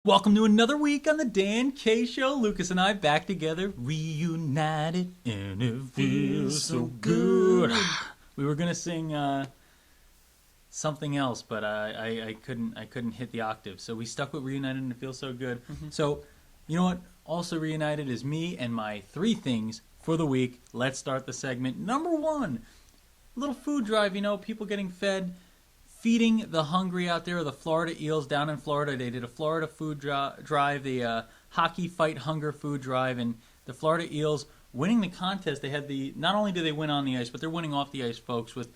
Welcome to another week on the Dan K Show. Lucas and I back together, reunited, and it feels so good. We were gonna sing something else, but I couldn't hit the octave, so we stuck with reunited, and it feels so good. So, you know what? Also reunited is me and my 3 things for the week. Let's start the segment. Number 1, little food drive. You know, people getting fed. Feeding the hungry out there, the Florida Eels down in Florida. They did a Florida food drive, the Hockey Fight Hunger food drive, and the Florida Eels winning the contest. They had not only do they win on the ice, but they're winning off the ice, folks, with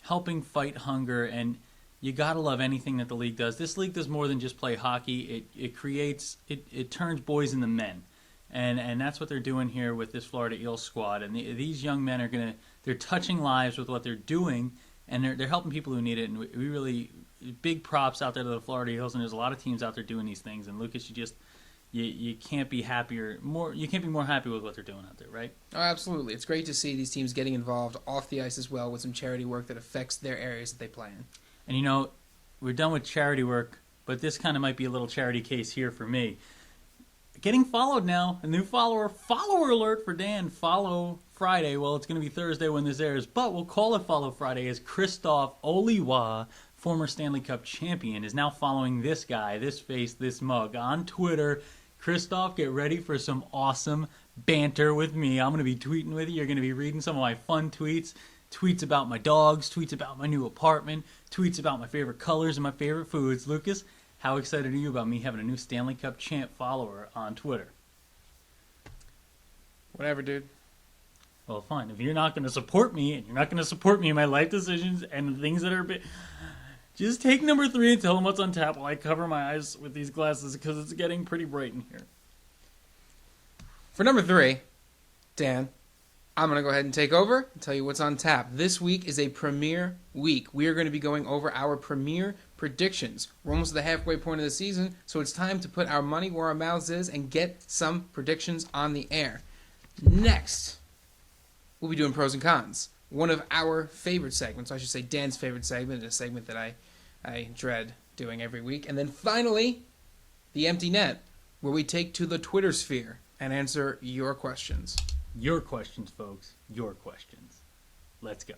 helping fight hunger. And you gotta love anything that the league does. This league does more than just play hockey. It turns boys into men, and that's what they're doing here with this Florida Eels squad. And these young men they're touching lives with what they're doing. And they're helping people who need it, and we really big props out there to the Florida Eels. And there's a lot of teams out there doing these things. And Lucas, you can't be more happy with what they're doing out there, right? Oh, absolutely. It's great to see these teams getting involved off the ice as well with some charity work that affects their areas that they play in. And you know, we're done with charity work, but this kind of might be a little charity case here for me. Getting followed now, a new follower alert for Dan. Follow Friday. Well, it's going to be Thursday when this airs, but we'll call it Follow Friday, as Christoph Oliwa, former Stanley Cup champion, is now following this guy, this face, this mug on Twitter. Christoph, get ready for some awesome banter with me. I'm going to be tweeting with you. You're going to be reading some of my fun tweets about my dogs, tweets about my new apartment, tweets about my favorite colors and my favorite foods. Lucas, how excited are you about me having a new Stanley Cup champ follower on Twitter? Whatever, dude. Well, fine. If you're not going to support me, and you're not going to support me in my life decisions and the things that are just take number 3 and tell them what's on tap while I cover my eyes with these glasses, because it's getting pretty bright in here. For number 3, Dan, I'm going to go ahead and take over and tell you what's on tap. This week is a Premier week. We are going to be going over our Premier predictions. We're almost at the halfway point of the season, so it's time to put our money where our mouths is and get some predictions on the air. Next, we'll be doing pros and cons. One of our favorite segments, I should say Dan's favorite segment, a segment that I dread doing every week. And then finally, the empty net, where we take to the Twitter sphere and answer your questions. Your questions, folks. Your questions. Let's go.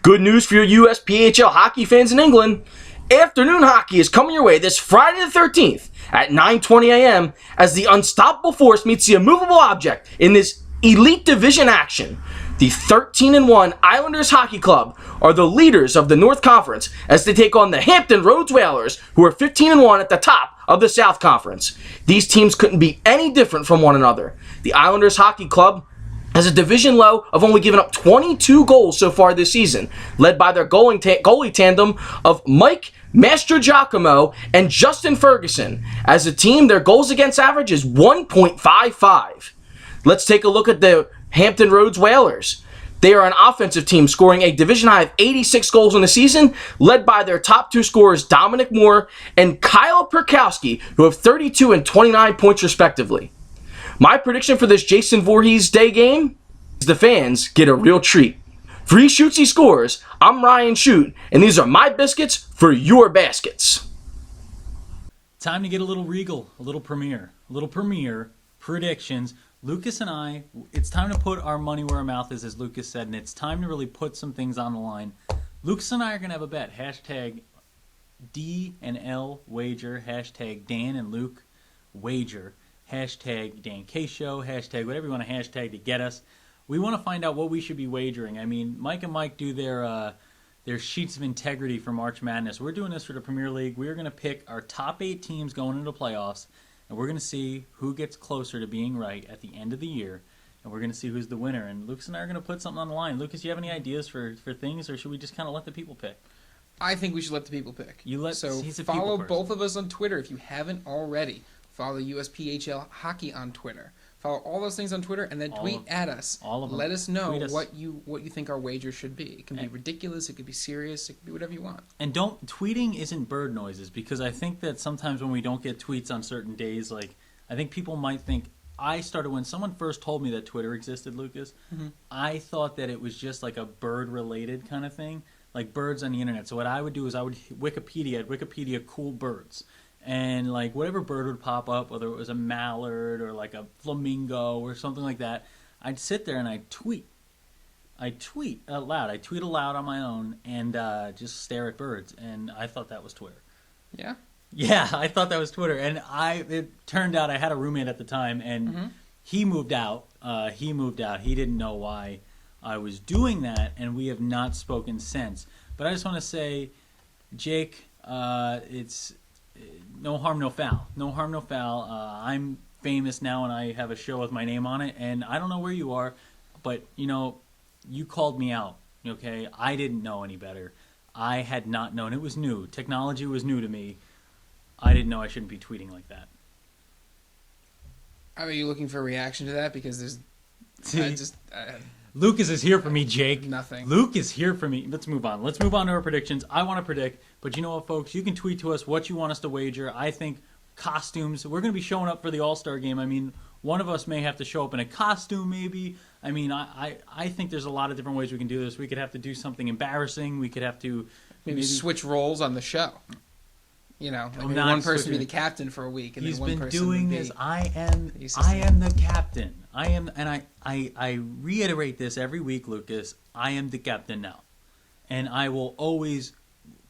Good news for your USPHL hockey fans in England. Afternoon hockey is coming your way this Friday the 13th at 9:20 a.m. as the unstoppable force meets the immovable object in this elite division action. The 13-1 Islanders Hockey Club are the leaders of the North Conference as they take on the Hampton Roads Whalers, who are 15-1 at the top of the South Conference. These teams couldn't be any different from one another. The Islanders Hockey Club has a division low of only giving up 22 goals so far this season, led by their goalie tandem of Mike Mastrogiacomo and Justin Ferguson. As a team, their goals against average is 1.55. Let's take a look at the Hampton Roads Whalers. They are an offensive team scoring a division high of 86 goals in the season, led by their top 2 scorers Dominic Moore and Kyle Perkowski, who have 32 and 29 points respectively. My prediction for this Jason Voorhees Day game is the fans get a real treat. For he shoots, he scores. I'm Ryan Shoot, and these are my biscuits for your baskets. Time to get a little Regal, a little Premier predictions. Lucas and I, it's time to put our money where our mouth is, as Lucas said, and it's time to really put some things on the line. Lucas and I are going to have a bet. Hashtag D and L wager. Hashtag Dan and Luke wager. Hashtag Dan K Show, hashtag whatever you want to hashtag to get us. We want to find out what we should be wagering. I mean, Mike and Mike do their sheets of integrity for March Madness. We're doing this for the Premier League. We're going to pick our top 8 teams going into the playoffs, and we're going to see who gets closer to being right at the end of the year, and we're going to see who's the winner. And Lucas and I are going to put something on the line. Lucas, you have any ideas for things, or should we just kind of let the people pick? I think we should let the people pick. So follow both of us on Twitter if you haven't already. Follow USPHL Hockey on Twitter. Follow all those things on Twitter, and then tweet at us. All of them. Let us know Tweet us. what you think our wager should be. It can be ridiculous. It could be serious. It could be whatever you want. And tweeting isn't bird noises, because I think that sometimes when we don't get tweets on certain days, like I think people might think, I started when someone first told me that Twitter existed, Lucas. Mm-hmm. I thought that it was just like a bird related kind of thing, like birds on the internet. So what I would do is I would Wikipedia cool birds. And like whatever bird would pop up, whether it was a mallard or like a flamingo or something like that, I'd sit there and I'd tweet. I tweet aloud. I tweet aloud on my own and just stare at birds. And I thought that was Twitter. Yeah? Yeah, I thought that was Twitter. And it turned out I had a roommate at the time, and he moved out. He didn't know why I was doing that, and we have not spoken since. But I just want to say, Jake, it's no harm, no foul. No harm, no foul. I'm famous now, and I have a show with my name on it, and I don't know where you are, but, you called me out, okay? I didn't know any better. I had not known. It was new. Technology was new to me. I didn't know I shouldn't be tweeting like that. Are you looking for a reaction to that? Because there's... Lucas is here for me, Jake. Nothing. Luke is here for me. Let's move on. Let's move on to our predictions. I want to predict, but you know what, folks? You can tweet to us what you want us to wager. I think costumes. We're going to be showing up for the All-Star game. I mean, one of us may have to show up in a costume, maybe. I mean, I think there's a lot of different ways we can do this. We could have to do something embarrassing. We could have to maybe switch roles on the show. Maybe one person be the captain for a week, and he's then one been person doing would this. be I am the captain. I reiterate this every week, Lucas. I am the captain now, and I will always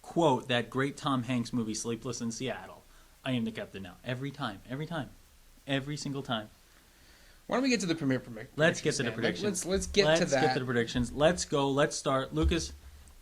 quote that great Tom Hanks movie, Sleepless in Seattle. I am the captain now. Every single time. Why don't we get to the Premier predictions? Let's get to the predictions. Let's get to that. Let's get to the predictions. Let's go. Let's start. Lucas,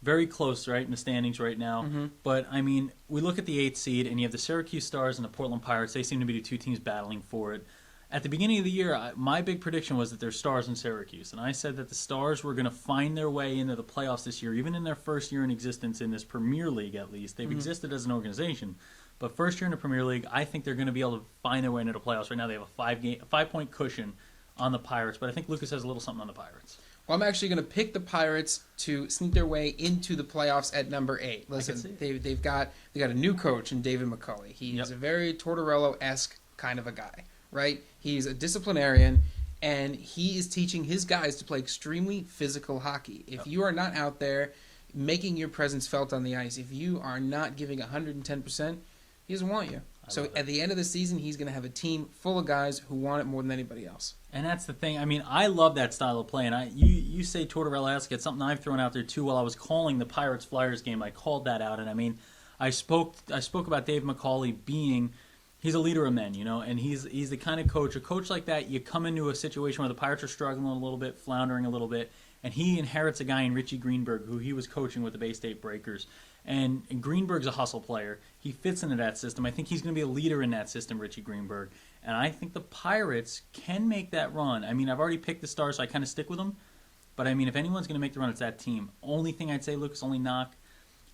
very close, right, in the standings right now. Mm-hmm. But, I mean, we look at the 8th seed, and you have the Syracuse Stars and the Portland Pirates. They seem to be the two teams battling for it. At the beginning of the year, my big prediction was that there's Stars in Syracuse. And I said that the Stars were going to find their way into the playoffs this year, even in their first year in existence in this Premier League, at least. They've existed as an organization. But first year in the Premier League, I think they're going to be able to find their way into the playoffs. Right now, they have a 5-point cushion on the Pirates, but I think Lucas has a little something on the Pirates. Well, I'm actually going to pick the Pirates to sneak their way into the playoffs at number 8. Listen, they've got a new coach in David McCulley. He's a very Tortorella-esque kind of a guy, right? He's a disciplinarian, and he is teaching his guys to play extremely physical hockey. If you are not out there making your presence felt on the ice, if you are not giving 110%, he doesn't want you. So at the end of the season, he's going to have a team full of guys who want it more than anybody else. And that's the thing. I mean, I love that style of play. And you say Tortorella-esque. It's something I've thrown out there, too. While I was calling the Pirates-Flyers game, I called that out. And, I mean, I spoke about Dave McCauley being – he's a leader of men, and he's the kind of coach. A coach like that, you come into a situation where the Pirates are struggling a little bit, floundering a little bit, and he inherits a guy in Richie Greenberg, who he was coaching with the Bay State Breakers. And Greenberg's a hustle player. He fits into that system. I think he's going to be a leader in that system, Richie Greenberg. And I think the Pirates can make that run. I mean, I've already picked the Stars, so I kind of stick with them. But, I mean, if anyone's going to make the run, it's that team. Only thing I'd say, Lucas, only knock.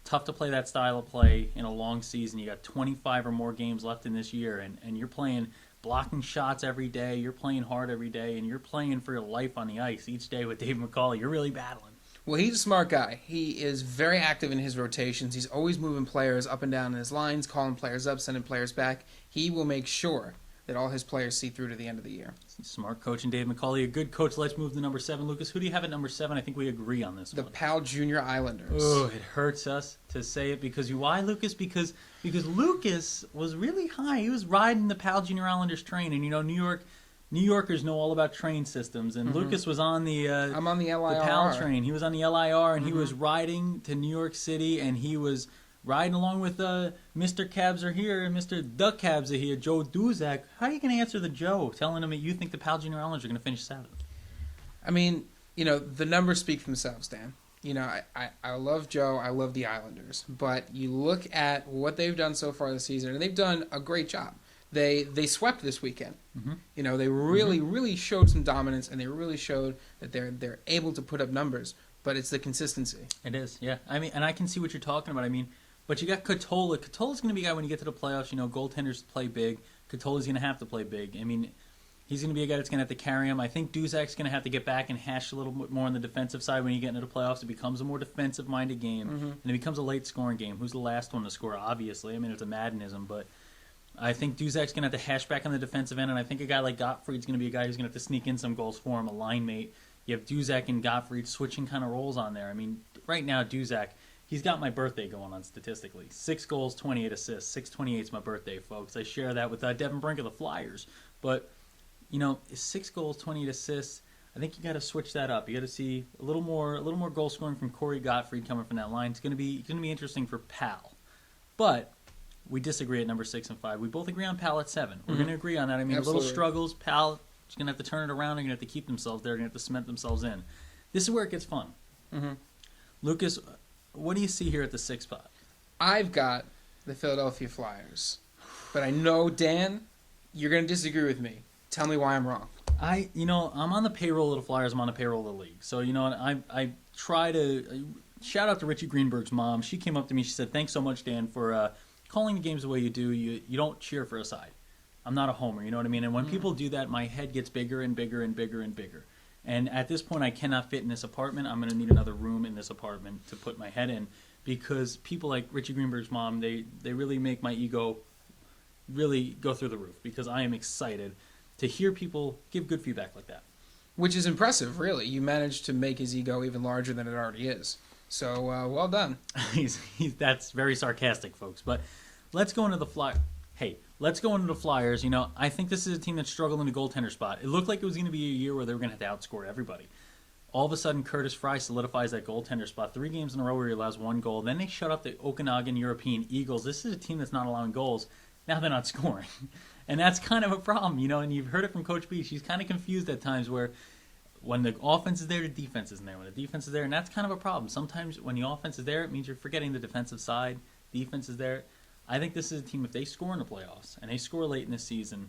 Tough to play that style of play in a long season. You got 25 or more games left in this year, and you're playing blocking shots every day. You're playing hard every day, and you're playing for your life on the ice each day with Dave McCauley. You're really battling. Well, he's a smart guy. He is very active in his rotations. He's always moving players up and down in his lines, calling players up, sending players back. He will make sure that all his players see through to the end of the year. Smart coach and Dave McCauley, a good coach. Let's move to number 7. Lucas, who do you have at number 7? I think we agree on this one. The Pal Junior Islanders. Oh, it hurts us to say it because why, Lucas? Because Lucas was really high. He was riding the Pal Junior Islanders train, and New Yorkers know all about train systems, and Lucas was on the I'm on the LIR. The PAL train. He was on the LIR, and he was riding to New York City, and he was riding along with Mr. Cabs are here, Mr. Duck Cabs are here, Joe Duzak. How are you going to answer the Joe, telling him that you think the Pal Junior Islanders are going to finish 7th? I mean, the numbers speak for themselves, Dan. I love Joe. I love the Islanders. But you look at what they've done so far this season, and they've done a great job. They swept this weekend. Mm-hmm. They really showed some dominance, and they really showed that they're able to put up numbers. But it's the consistency. It is, yeah. I mean, and I can see what you're talking about. I mean, but you got Katola. Katola's going to be a guy when you get to the playoffs. Goaltenders play big. Katola's going to have to play big. I mean, He's going to be a guy that's going to have to carry him. I think Duzak's going to have to get back and hash a little bit more on the defensive side when you get into the playoffs. It becomes a more defensive-minded game, and it becomes a late-scoring game. Who's the last one to score, obviously? I mean, it's a Maddenism, but I think Duzak's going to have to hash back on the defensive end, and I think a guy like Gottfried's going to be a guy who's going to have to sneak in some goals for him, a line mate. You have Duzak and Gottfried switching kind of roles on there. I mean, right now, Duzak, he's got my birthday going on statistically. 6 goals, 28 assists. 628 is my birthday, folks. I share that with Devin Brink of the Flyers, but... 6 goals, 28 assists. I think you got to switch that up. You got to see a little more goal scoring from Corey Gottfried coming from that line. It's going to be interesting for Pal, but we disagree at number 6 and 5. We both agree on Pal at 7. We're going to agree on that. I mean, Absolutely. little struggles. Pal is going to have to turn it around. They're going to have to keep themselves there. They're going to have to cement themselves in. This is where it gets fun. Lucas, what do you see here at the 6th spot? I've got the Philadelphia Flyers, but I know, Dan, you're going to disagree with me. Tell me why I'm wrong. I'm on the payroll of the Flyers. I'm on the payroll of the league. So, I try to shout out to Richie Greenberg's mom. She came up to me. She said, "Thanks so much, Dan, for calling the games the way you do. You don't cheer for a side. I'm not a homer, you know what I mean? And when people do that, my head gets bigger and bigger and bigger and bigger. And at this point, I cannot fit in this apartment. I'm going to need another room in this apartment to put my head in because people like Richie Greenberg's mom, they really make my ego really go through the roof because I am excited to hear people give good feedback like that. Which is impressive, really. You managed to make his ego even larger than it already is. So, well done. That's very sarcastic, folks. But let's go into the let's go into the Flyers. I think this is a team that struggled in the goaltender spot. It looked like it was going to be a year where they were going to have to outscore everybody. All of a sudden, Curtis Fry solidifies that goaltender spot. 3 games in a row where he allows 1 goal. Then they shut up the Okanagan European Eagles. This is a team that's not allowing goals. Now they're not scoring. And that's kind of a problem, and you've heard it from Coach B. She's kind of confused at times where when the offense is there, the defense isn't there. When the defense is there, and that's kind of a problem. Sometimes when the offense is there, it means you're forgetting the defensive side. Defense is there. I think this is a team, if they score in the playoffs, and they score late in the season,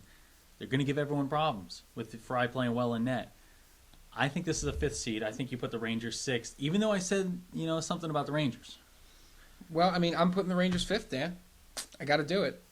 they're going to give everyone problems with Fry playing well in net. I think this is a 5th seed. I think you put the Rangers 6th, even though I said, something about the Rangers. Well, I mean, I'm putting the Rangers 5th, Dan. I got to do it.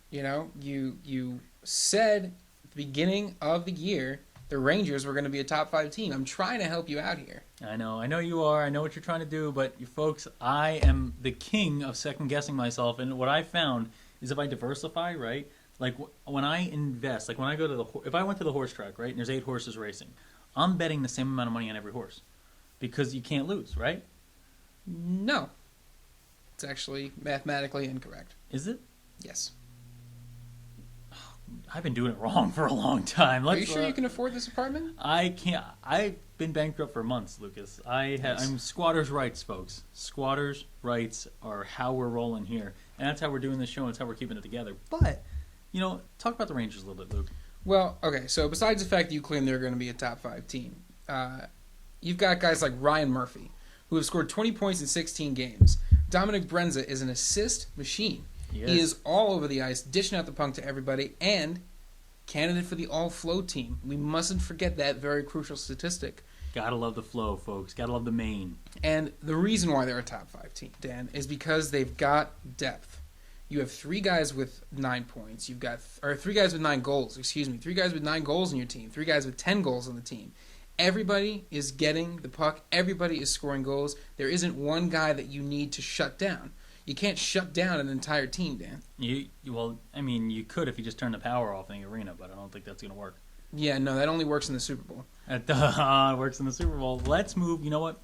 You said at the beginning of the year the Rangers were going to be a top 5 team. I'm trying to help you out here. I know you are. I know what you're trying to do, but you folks, I am the king of second guessing myself. And what I found is if I diversify, right? Like when I invest, like when I go to if I went to the horse track, right, and there's 8 horses racing, I'm betting the same amount of money on every horse because you can't lose, right? No, it's actually mathematically incorrect. Is it? Yes. I've been doing it wrong for a long time. Are you sure you can afford this apartment? I can't. I've been bankrupt for months, Lucas. I'm squatters' rights, folks. Squatters' rights are how we're rolling here, and that's how we're doing this show, and that's how we're keeping it together. But, talk about the Rangers a little bit, Luke. Well, okay, so besides the fact that you claim they're going to be a top 5 team, you've got guys like Ryan Murphy, who have scored 20 points in 16 games. Dominic Brenza is an assist machine. He is all over the ice, dishing out the puck to everybody, and candidate for the all-flow team. We mustn't forget that very crucial statistic. Gotta love the flow, folks. Gotta love the main. And the reason why they're a top 5 team, Dan, is because they've got depth. You have 3 guys with 9 points. You've got 3 guys with 9 goals. 3 guys with 9 goals in your team. 3 guys with 10 goals on the team. Everybody is getting the puck. Everybody is scoring goals. There isn't one guy that you need to shut down. You can't shut down an entire team, Dan. You could if you just turn the power off in the arena, but I don't think that's going to work. Yeah, no, that only works in the Super Bowl. It works in the Super Bowl. Let's move. You know what?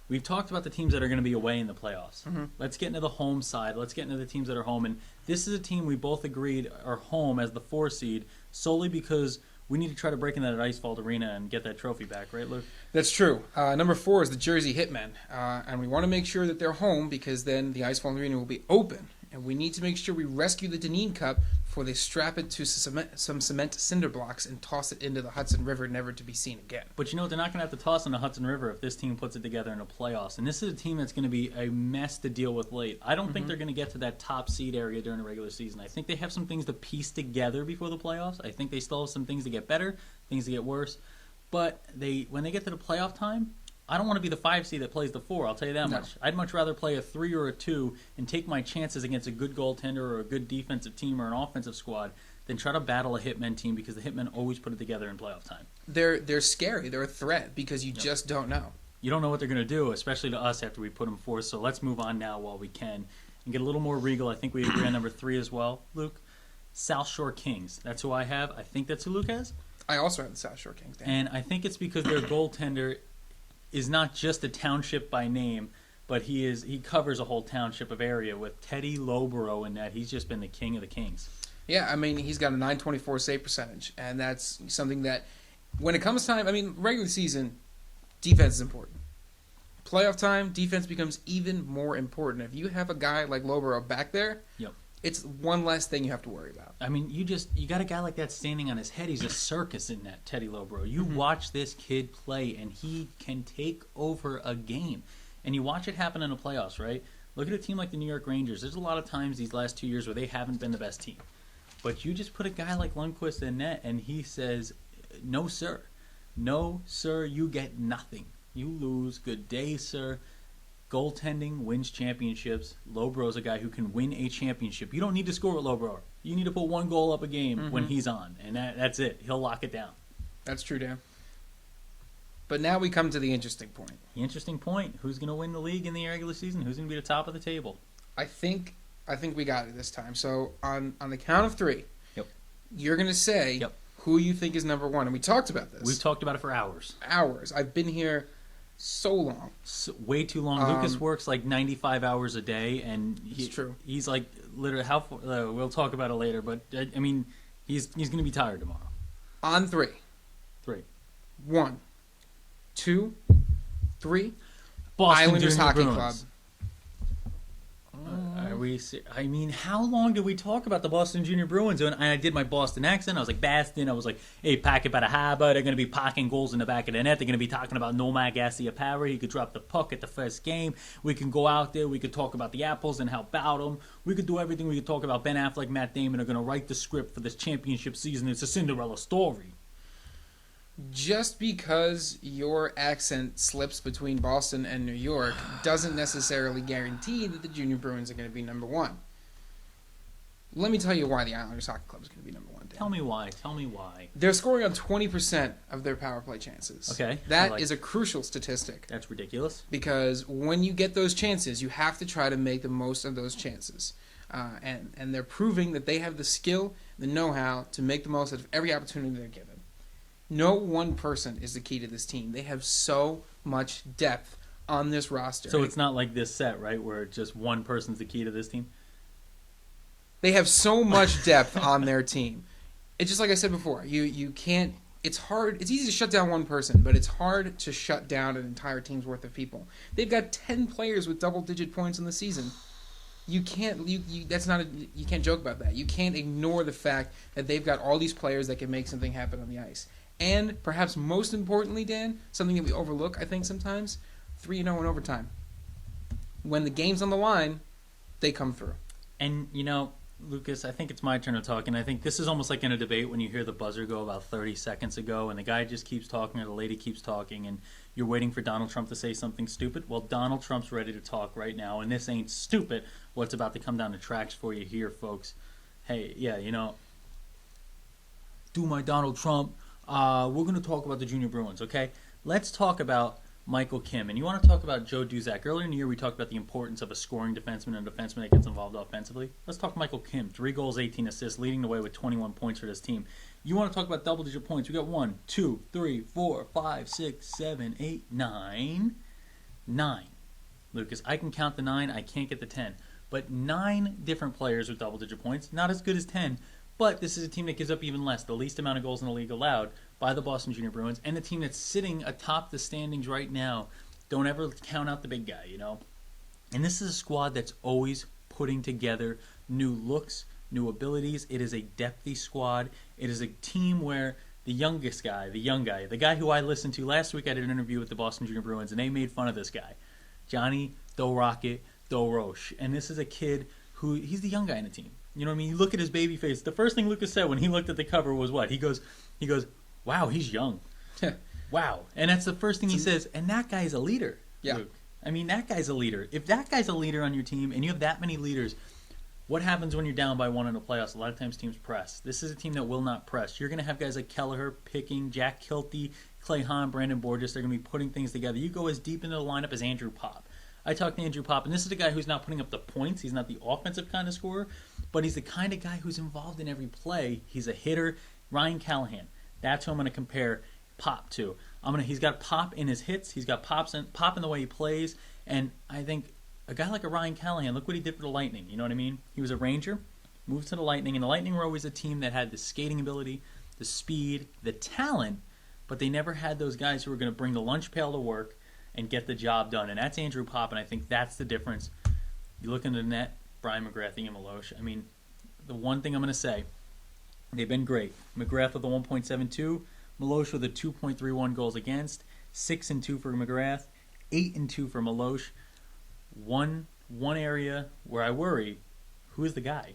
We've talked about the teams that are going to be away in the playoffs. Mm-hmm. Let's get into the home side. Let's get into the teams that are home. And this is a team we both agreed are home as the 4 seed solely because we need to try to break into that Ice-Fault Arena and get that trophy back, right, Luke? That's true. Number 4 is the Jersey Hitmen. And we want to make sure that they're home because then the Ice-Fault Arena will be open. And we need to make sure we rescue the Dineen Cup before they strap it to some cement cinder blocks and toss it into the Hudson River, never to be seen again. But they're not going to have to toss in the Hudson River if this team puts it together in the playoffs. And this is a team that's going to be a mess to deal with late. I don't think they're going to get to that top seed area during the regular season. I think they have some things to piece together before the playoffs. I think they still have some things to get better, things to get worse. But when they get to the playoff time, I don't want to be the 5 seed that plays the 4. I'll tell you that much. I'd much rather play a 3 or a 2 and take my chances against a good goaltender or a good defensive team or an offensive squad than try to battle a Hitmen team because the Hitmen always put it together in playoff time. They're scary. They're a threat because you just don't know. You don't know what they're going to do, especially to us after we put them forth. So let's move on now while we can and get a little more regal. I think we agree on number 3 as well, Luke. South Shore Kings. That's who I have. I think that's who Luke has. I also have the South Shore Kings. Dan. And I think it's because their goaltender is not just a township by name, but he covers a whole township of area with Teddy Lobero in that. He's just been the king of the Kings. Yeah, I mean, he's got a .924 save percentage, and that's something that, when it comes time, I mean, regular season, defense is important. Playoff time, defense becomes even more important. If you have a guy like Lobero back there, Yep. it's one less thing you have to worry about. I mean, you got a guy like that standing on his head. He's a circus in that, Teddy Lobero. You watch this kid play, and he can take over a game. And you watch it happen in the playoffs, right? Look at a team like the New York Rangers. There's a lot of times these last 2 years where they haven't been the best team. But you just put a guy like Lundqvist in net, and he says, no, sir. No, sir, you get nothing. You lose. Good day, sir. Goaltending wins championships. Lobero's a guy who can win a championship. You don't need to score with Lobero. You need to put 1 goal up a game when he's on, and that's it. He'll lock it down. That's true, Dan. But now we come to the interesting point. The interesting point. Who's going to win the league in the regular season? Who's going to be the top of the table? I think we got it this time. So on the count of 3, you're going to say who you think is number 1. And we talked about this. We've talked about it for hours. I've been here so long. Way too long. Lucas works like 95 hours a day, and it's true. He's like literally we'll talk about it later, but I mean, he's going to be tired tomorrow. On 3. 3. 1, 2, 3. Boston Islanders Junior Hockey Bruins. Club. I mean, how long did we talk about the Boston Junior Bruins? And I did my Boston accent. I was like, Baston. I was like, hey, pack it by the harbor. They're going to be packing goals in the back of the net. They're going to be talking about Nomad Garcia Power. He could drop the puck at the first game. We can go out there. We could talk about the Apples and how about them. We could do everything. We could talk about Ben Affleck, Matt Damon are going to write the script for this championship season. It's a Cinderella story. Just because your accent slips between Boston and New York doesn't necessarily guarantee that the Junior Bruins are going to be number 1. Let me tell you why the Islanders Hockey Club is going to be number 1. Dan. Tell me why. They're scoring on 20% of their power play chances. Okay. That is a crucial statistic. That's ridiculous. Because when you get those chances, you have to try to make the most of those chances. And they're proving that they have the skill, the know-how to make the most out of every opportunity they're given. No one person is the key to this team. They have so much depth on this roster. So it's not like this set, right, where just one person's the key to this team? They have so much depth on their team. It's just like I said before. You can't. It's hard. It's easy to shut down one person, but it's hard to shut down an entire team's worth of people. They've got 10 players with double-digit points in the season. You can't. That's not. You can't joke about that. You can't ignore the fact that they've got all these players that can make something happen on the ice. And perhaps most importantly, Dan, something that we overlook, I think, sometimes, 3-0 in overtime. When the game's on the line, they come through. And, you know, Lucas, I think it's my turn to talk, and I think this is almost like in a debate when you hear the buzzer go about 30 seconds ago, and the guy just keeps talking or the lady keeps talking, and you're waiting for Donald Trump to say something stupid. Well, Donald Trump's ready to talk right now, and this ain't stupid what's about to come down the tracks for you here, folks. Hey, yeah, you know, do my Donald Trump. We're going to talk about the Junior Bruins, okay? Let's talk about Michael Kim. And you want to talk about Joe Duzak. Earlier in the year, we talked about the importance of a scoring defenseman and a defenseman that gets involved offensively. Let's talk Michael Kim. 3 goals, 18 assists, leading the way with 21 points for this team. You want to talk about double-digit points. We got 1, 2, 3, 4, 5, 6, 7, 8, 9. 9. Lucas, I can count the 9. I can't get the 10. But 9 different players with double-digit points. Not as good as 10. But this is a team that gives up even less, the least amount of goals in the league allowed by the Boston Junior Bruins, and a team that's sitting atop the standings right now. Don't ever count out the big guy, you know? And this is a squad that's always putting together new looks, new abilities. It is a depthy squad. It is a team where the young guy, the guy who I listened to last week, I did an interview with the Boston Junior Bruins, and they made fun of this guy, Johnny Do Rocket Do Roche. And this is a kid who, he's the young guy in the team. You know what I mean? You look at his baby face. The first thing Lucas said when he looked at the cover was what? He goes, wow, he's young. Wow. And that's the first thing he says. And that guy's a leader. Yeah. Luke. I mean, that guy's a leader. If that guy's a leader on your team and you have that many leaders, What happens when you're down by one in the playoffs? A lot of times teams press. This is a team that will not press. You're going to have guys like Kelleher, Picking, Jack Kilty, Clay Hahn, Brandon Borges. They're going to be putting things together. You go as deep into the lineup as Andrew Pop. I talked to Andrew Pop, and this is a guy who's not putting up the points. He's not the offensive kind of scorer, but he's the kind of guy who's involved in every play. He's a hitter. Ryan Callahan. That's who I'm going to compare Pop to. He's got Pop in his hits. He's got Pop in the way he plays, and I think a guy like a Ryan Callahan, look what he did for the Lightning. You know what I mean? He was a Ranger, moved to the Lightning, and the Lightning were always a team that had the skating ability, the speed, the talent, but they never had those guys who were going to bring the lunch pail to work and get the job done. And that's Andrew Pop, and I think that's the difference. You look into the net, Brian McGrath, Ian Milosh. I mean, the one thing I'm going to say, they've been great. McGrath with a 1.72, Milosh with a 2.31 goals against, 6-2 for McGrath, 8-2 for Milosh. One area where I worry, who's the guy?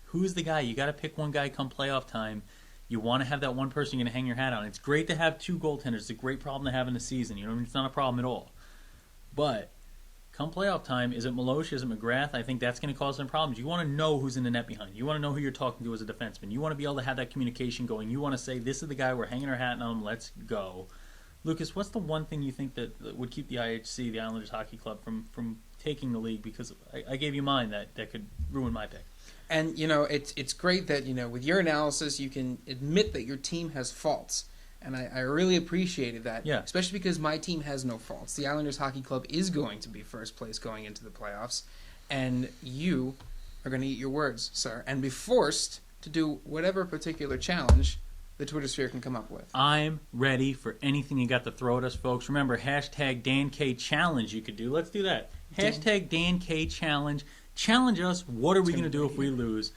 Who's the guy? You got to pick one guy come playoff time. You want to have that one person you're going to hang your hat on. It's great to have two goaltenders. It's a great problem to have in the season. You know, it's not a problem at all. But come playoff time, is it Milosh? Is it McGrath? I think that's going to cause some problems. You want to know who's in the net behind. You want to know who you're talking to as a defenseman. You want to be able to have that communication going. You want to say, this is the guy we're hanging our hat on. Let's go. Lucas, what's the one thing you think that would keep the IHC, the Islanders Hockey Club, from taking the league? Because I gave you mine that could ruin my pick. And, you know, it's great that, you know, with your analysis, you can admit that your team has faults. And I really appreciated that. Yeah. Especially because my team has no faults. The Islanders Hockey Club is going to be first place going into the playoffs. And you are going to eat your words, sir, and be forced to do whatever particular challenge the Twitter sphere can come up with. I'm ready for anything you got to throw at us, folks. Remember, hashtag DanK Challenge you could do. Let's do that. Hashtag DanK Challenge. Challenge us. What are we going to do if we lose?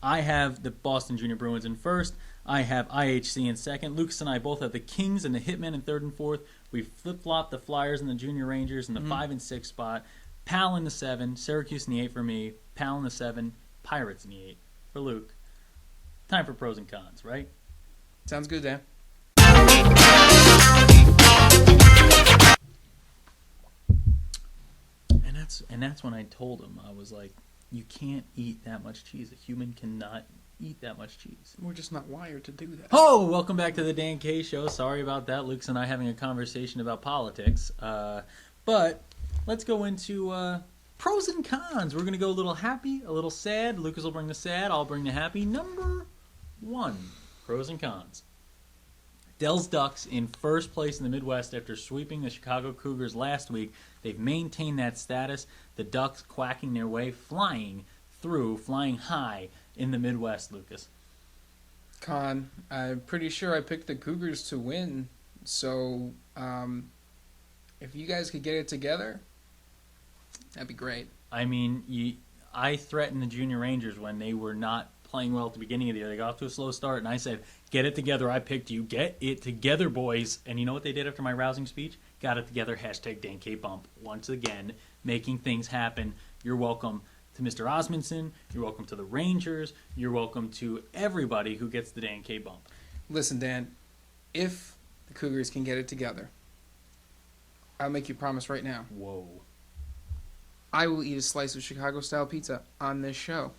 I have the Boston Junior Bruins in first. I have IHC in second. Lucas and I both have the Kings and the Hitmen in third and fourth. We flip-flopped the Flyers and the Junior Rangers in the 5 and 6 spot. Pal in the 7. Syracuse in the 8 for me. Pal in the 7. Pirates in the 8 for Luke. Time for pros and cons, right? Sounds good, Dan. And that's when I told him, I was like, you can't eat that much cheese. A human cannot eat that much cheese. We're just not wired to do that. Oh, welcome back to the Dan K Show. Sorry about that. Luke's and I having a conversation about politics. But let's go into pros and cons. We're going to go a little happy, a little sad. Lucas will bring the sad. I'll bring the happy. Number 1, pros and cons. Dell's Ducks in first place in the Midwest after sweeping the Chicago Cougars last week. They've maintained that status. The Ducks quacking their way, flying high in the Midwest, Lucas. Con, I'm pretty sure I picked the Cougars to win. So, if you guys could get it together, that'd be great. I mean, I threatened the Junior Rangers when they were not playing well at the beginning of the year. They got off to a slow start, and I said, get it together. I picked you. Get it together, boys. And you know what they did after my rousing speech? Got it together. Hashtag DanK-Bump. Once again, making things happen. You're welcome to Mr. Osmondson. You're welcome to the Rangers. You're welcome to everybody who gets the DanK-Bump. Listen, Dan, if the Cougars can get it together, I'll make you a promise right now. Whoa. I will eat a slice of Chicago-style pizza on this show.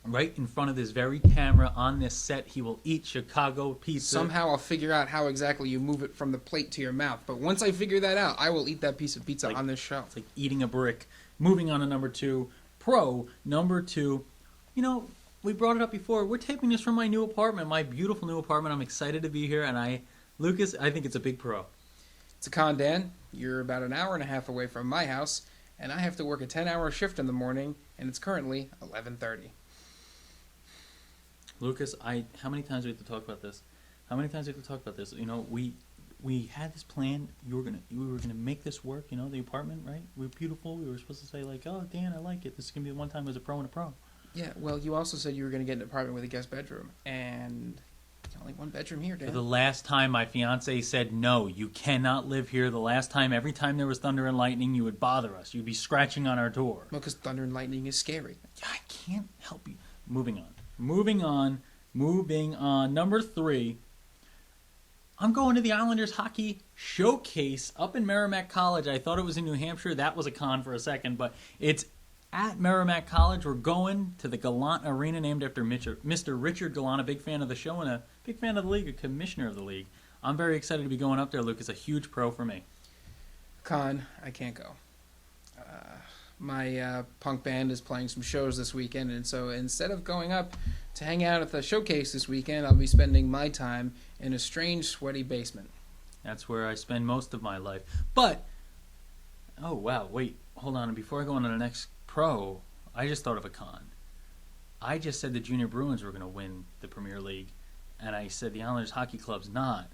Right in front of this very camera on this set, he will eat Chicago pizza. Somehow I'll figure out how exactly you move it from the plate to your mouth. But once I figure that out, I will eat that piece of pizza on this show. It's like eating a brick. Moving on to number 2. Pro number 2. You know, we brought it up before. We're taping this from my new apartment, my beautiful new apartment. I'm excited to be here. And Lucas, I think it's a big pro. It's a con, Dan. You're about an hour and a half away from my house, and I have to work a 10-hour shift in the morning, and it's currently 11:30. Lucas, how many times do we have to talk about this? You know, we had this plan. We were gonna make this work. You know, the apartment, right? We were beautiful. We were supposed to say like, oh, Dan, I like it. This is gonna be the one time as a pro and a pro. Yeah. Well, you also said you were gonna get an apartment with a guest bedroom, and there's only one bedroom here, Dan. For the last time, my fiance said, no, you cannot live here. The last time, every time there was thunder and lightning, you would bother us. You'd be scratching on our door. Well, because thunder and lightning is scary. I can't help you. Moving on. Number 3. I'm going to the Islanders Hockey Showcase up in Merrimack College. I thought it was in New Hampshire. That was a con for a second, but it's at Merrimack College. We're going to the Gallant Arena, named after Mr. Richard Gallant, a big fan of the show and a big fan of the league, a commissioner of the league. I'm very excited to be going up there, Luke. It's a huge pro for me. Con, I can't go. My punk band is playing some shows this weekend, and so instead of going up to hang out at the showcase this weekend, I'll be spending my time in a strange, sweaty basement. That's where I spend most of my life. But, oh wow, wait, hold on. Before I go on to the next pro, I just thought of a con. I just said the Junior Bruins were going to win the Premier League, and I said the Islanders Hockey Club's not.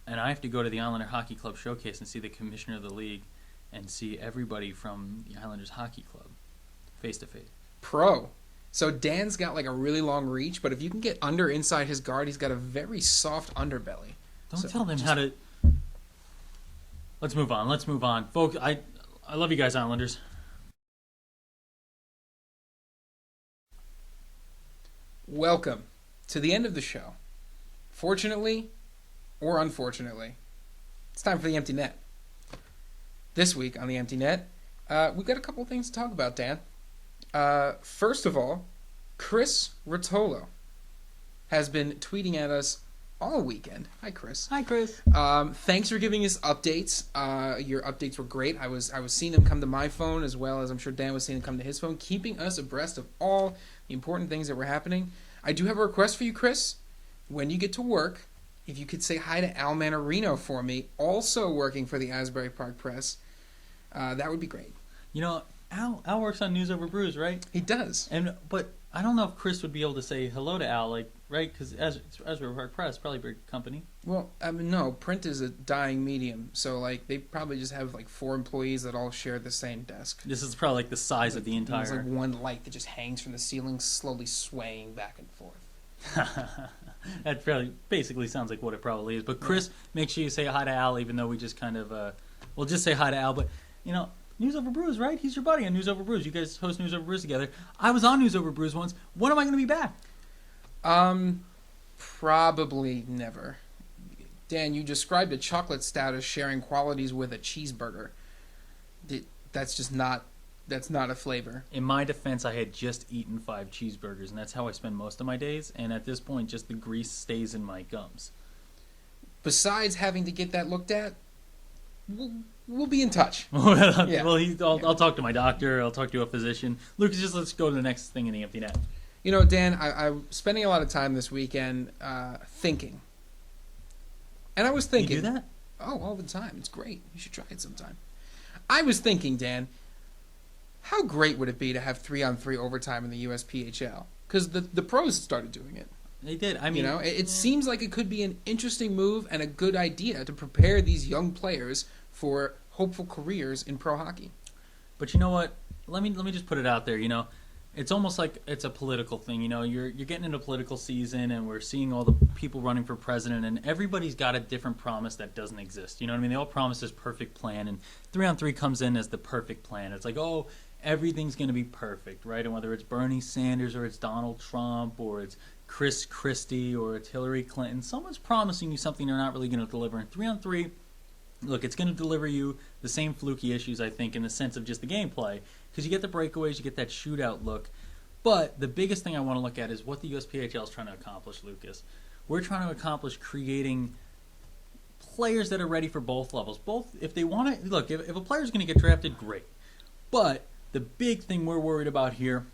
And I have to go to the Islander Hockey Club showcase and see the commissioner of the league and see everybody from the Islanders Hockey Club face to face. Pro. So Dan's got like a really long reach, but if you can get inside his guard, he's got a very soft underbelly. Don't tell them how to... Let's move on. Folks, I love you guys, Islanders. Welcome to the end of the show. Fortunately, or unfortunately, it's time for the Empty Net. This week on the Empty Net, we've got a couple of things to talk about, Dan. First of all, Chris Rotolo has been tweeting at us all weekend. Hi, Chris. Hi, Chris. Thanks for giving us updates. Your updates were great. I was seeing them come to my phone, as well as I'm sure Dan was seeing them come to his phone, keeping us abreast of all the important things that were happening. I do have a request for you, Chris. When you get to work, if you could say hi to Al Manarino for me, also working for the Asbury Park Press, that would be great. You know, Al works on News Over Brews, right? He does. But I don't know if Chris would be able to say hello to Al, like, right? Because Asbury Park Press, probably a big company. Well, I mean, no, print is a dying medium, so like they probably just have like 4 employees that all share the same desk. This is probably like the size of the entire... There's like one light that just hangs from the ceiling, slowly swaying back and forth. That basically sounds like what it probably is. But Chris, make sure you say hi to Al, even though we just kind of... we'll just say hi to Al, but, you know... News Over Brews, right? He's your buddy on News Over Brews. You guys host News Over Brews together. I was on News Over Brews once. When am I going to be back? Probably never. Dan, you described a chocolate stout as sharing qualities with a cheeseburger. That's not a flavor. In my defense, I had just eaten 5 cheeseburgers, and that's how I spend most of my days. And at this point, just the grease stays in my gums. Besides having to get that looked at, we'll be in touch. Yeah. Well, I'll talk to my doctor. I'll talk to a physician. Lucas, just let's go to the next thing in the Empty Net. You know, Dan, I'm spending a lot of time this weekend thinking. And I was thinking... You do that? Oh, all the time. It's great. You should try it sometime. I was thinking, Dan, how great would it be to have 3-on-3 overtime in the USPHL? Because the pros started doing it. They did. I mean, you know, it seems like it could be an interesting move and a good idea to prepare these young players for hopeful careers in pro hockey. But you know what? Let me just put it out there. You know, it's almost like it's a political thing. You know, you're getting into political season, and we're seeing all the people running for president, and everybody's got a different promise that doesn't exist. You know what I mean? They all promise this perfect plan, and 3-on-3 comes in as the perfect plan. It's like, oh, everything's going to be perfect, right? And whether it's Bernie Sanders or it's Donald Trump or it's Chris Christie or it's Hillary Clinton, someone's promising you something they're not really going to deliver. And 3-on-3, look, it's going to deliver you the same fluky issues, I think, in the sense of just the gameplay, because you get the breakaways, you get that shootout look. But the biggest thing I want to look at is what the USPHL is trying to accomplish, Lucas. We're trying to accomplish creating players that are ready for both levels. Both, if they want to, look, if a player's going to get drafted, great. But the big thing we're worried about here,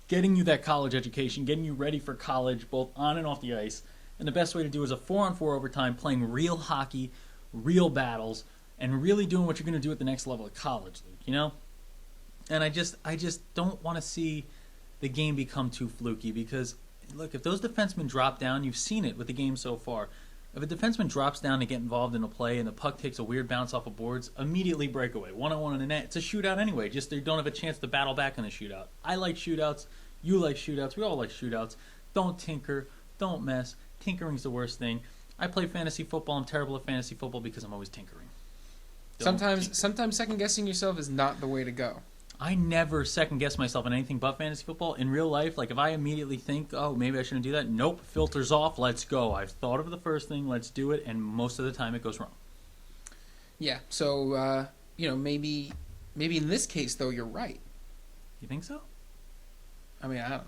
getting you that college education, getting you ready for college, both on and off the ice. And the best way to do is a 4-on-4 overtime, playing real hockey, real battles, and really doing what you're going to do at the next level of college, Luke, you know? And I just don't want to see the game become too fluky because, look, if those defensemen drop down, you've seen it with the game so far. If a defenseman drops down to get involved in a play and the puck takes a weird bounce off of boards, immediately breakaway. 1-on-1 in the net. It's a shootout anyway. Just they don't have a chance to battle back in the shootout. I like shootouts. You like shootouts. We all like shootouts. Don't tinker. Don't mess. Tinkering's the worst thing. I play fantasy football. I'm terrible at fantasy football because I'm always tinkering. Sometimes second-guessing yourself is not the way to go. I never second-guess myself in anything but fantasy football. In real life, like if I immediately think, oh, maybe I shouldn't do that, nope, filters off, let's go. I've thought of the first thing, let's do it, and most of the time it goes wrong. Yeah, so, maybe in this case, though, you're right. You think so? I mean, I don't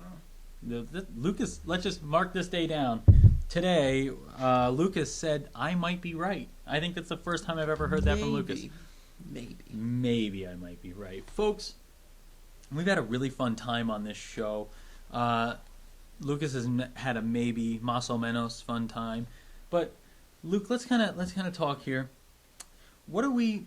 know. Lucas, let's just mark this day down. Today, Lucas said, I might be right. I think that's the first time I've ever heard that from Lucas. Maybe I might be right. Folks, we've had a really fun time on this show. Lucas has had a maybe más o menos fun time. But, Luke, let's kind of talk here. What do we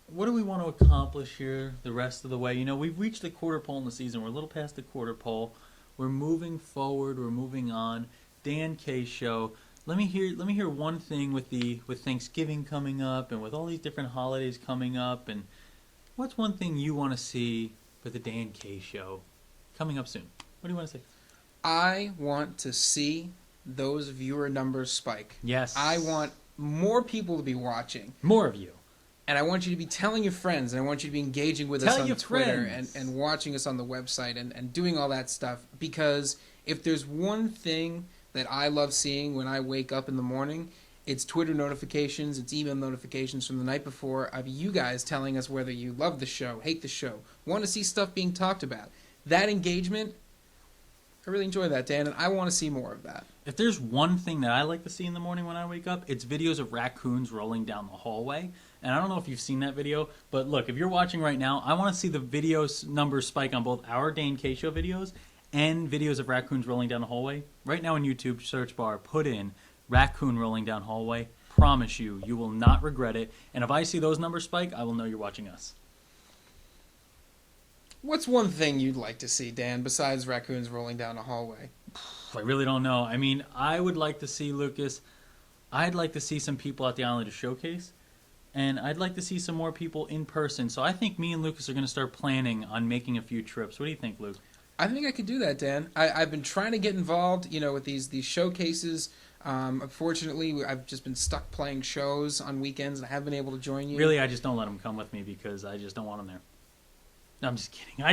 want to accomplish here the rest of the way? You know, we've reached the quarter pole in the season. We're a little past the quarter pole. We're moving forward. We're moving on. Dan K Show. Let me hear one thing with Thanksgiving coming up and with all these different holidays coming up, and what's one thing you want to see for the Dan K Show coming up soon? What do you want to say? I want to see those viewer numbers spike. Yes. I want more people to be watching. More of you. And I want you to be telling your friends, and I want you to be engaging with us on Twitter and watching us on the website and doing all that stuff. Because if there's one thing that I love seeing when I wake up in the morning, it's Twitter notifications, it's email notifications from the night before of you guys telling us whether you love the show, hate the show, want to see stuff being talked about. That engagement, I really enjoy that, Dan, and I want to see more of that. If there's one thing that I like to see in the morning when I wake up, it's videos of raccoons rolling down the hallway. And I don't know if you've seen that video, but look, if you're watching right now, I want to see the video numbers spike on both our Dan K Show videos and videos of raccoons rolling down the hallway. Right now in YouTube search bar, put in raccoon rolling down hallway. Promise you, you will not regret it. And if I see those numbers spike, I will know you're watching us. What's one thing you'd like to see, Dan, besides raccoons rolling down a hallway? I really don't know. I mean, I would like to see, Lucas, I'd like to see some people at the Islander Showcase, and I'd like to see some more people in person. So I think me and Lucas are going to start planning on making a few trips. What do you think, Luke? I think I could do that, Dan. I've been trying to get involved, with these showcases. Unfortunately, I've just been stuck playing shows on weekends, and I haven't been able to join you. Really, I just don't let him come with me because I just don't want him there. No, I'm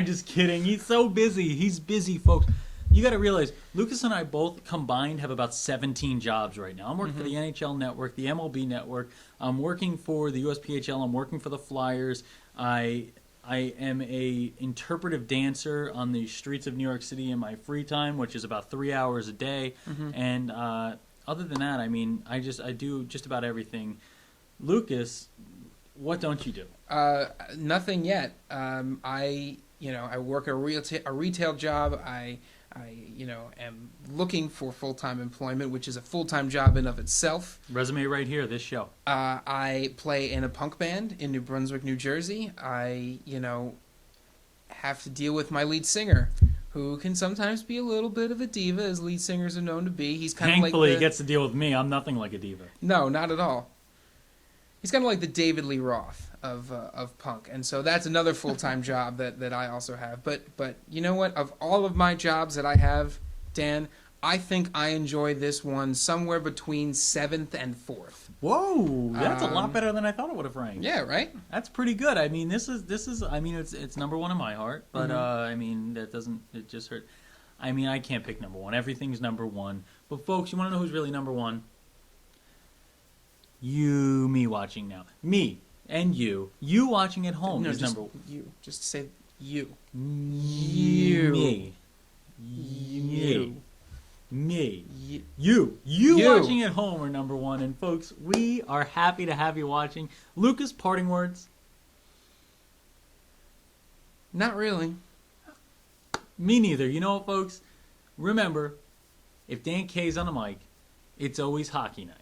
just kidding. He's so busy. He's busy, folks. You got to realize, Lucas and I both combined have about 17 jobs right now. I'm working for the NHL Network, the MLB Network. I'm working for the USPHL. I'm working for the Flyers. I am a interpretive dancer on the streets of New York City in my free time, which is about 3 hours a day. And other than that, I mean, I do just about everything. Lucas, what don't you do? Nothing yet. I work a retail job. I am looking for full-time employment, which is a full-time job in of itself. Resume right here, this show. I play in a punk band in New Brunswick, New Jersey. I, have to deal with my lead singer, who can sometimes be a little bit of a diva, as lead singers are known to be. He's kind of like Thankfully, he gets to deal with me. I'm nothing like a diva. No, not at all. He's kind of like the David Lee Roth of punk, and so that's another full-time job that I also have. But you know what? Of all of my jobs that I have, Dan, I think I enjoy this one somewhere between 7th and 4th. Whoa, that's a lot better than I thought it would have ranked. Yeah, right. That's pretty good. I mean, this is. I mean, it's number one in my heart, but I mean, that doesn't. It just hurt. I mean, I can't pick number one. Everything's number one. But folks, you want to know who's really number one? Me watching now. Me and you watching at home is number one. You. Just say you. You. Me. You. Me. You watching at home are number one. And folks, we are happy to have you watching. Lucas, parting words? Not really. Me neither. You know what, folks? Remember, if Dan K's on the mic, it's always hockey night.